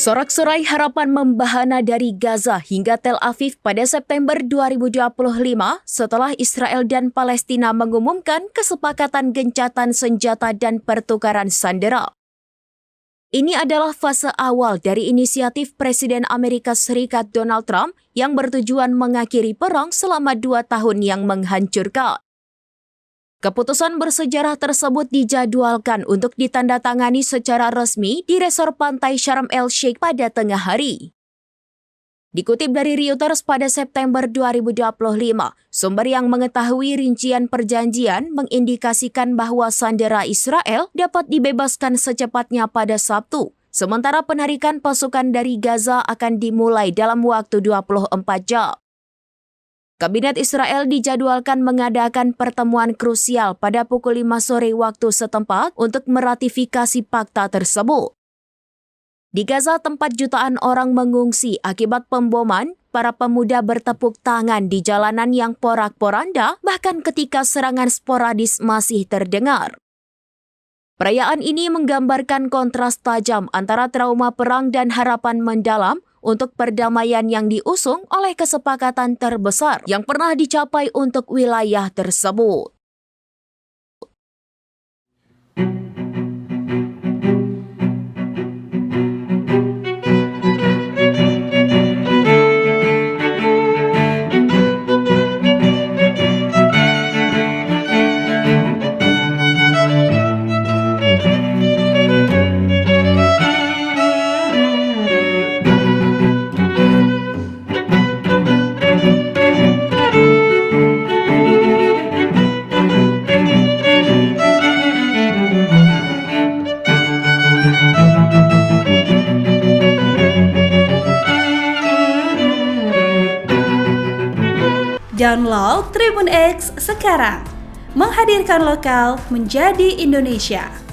Sorak-sorai harapan membahana dari Gaza hingga Tel Aviv pada September 2025 setelah Israel dan Palestina mengumumkan kesepakatan gencatan senjata dan pertukaran sandera. Ini adalah fase awal dari inisiatif Presiden Amerika Serikat Donald Trump yang bertujuan mengakhiri perang selama 2 tahun yang menghancurkan. Keputusan bersejarah tersebut dijadwalkan untuk ditandatangani secara resmi di resor pantai Sharm el-Sheikh pada tengah hari. Dikutip dari Reuters pada September 2025, sumber yang mengetahui rincian perjanjian mengindikasikan bahwa sandera Israel dapat dibebaskan secepatnya pada Sabtu, sementara penarikan pasukan dari Gaza akan dimulai dalam waktu 24 jam. Kabinet Israel dijadwalkan mengadakan pertemuan krusial pada pukul 5 sore waktu setempat untuk meratifikasi fakta tersebut. Di Gaza, tempat jutaan orang mengungsi akibat pemboman, para pemuda bertepuk tangan di jalanan yang porak-poranda, bahkan ketika serangan sporadis masih terdengar. Perayaan ini menggambarkan kontras tajam antara trauma perang dan harapan mendalam untuk perdamaian yang diusung oleh kesepakatan terbesar yang pernah dicapai untuk wilayah tersebut. Download Tribun X sekarang, menghadirkan lokal menjadi Indonesia.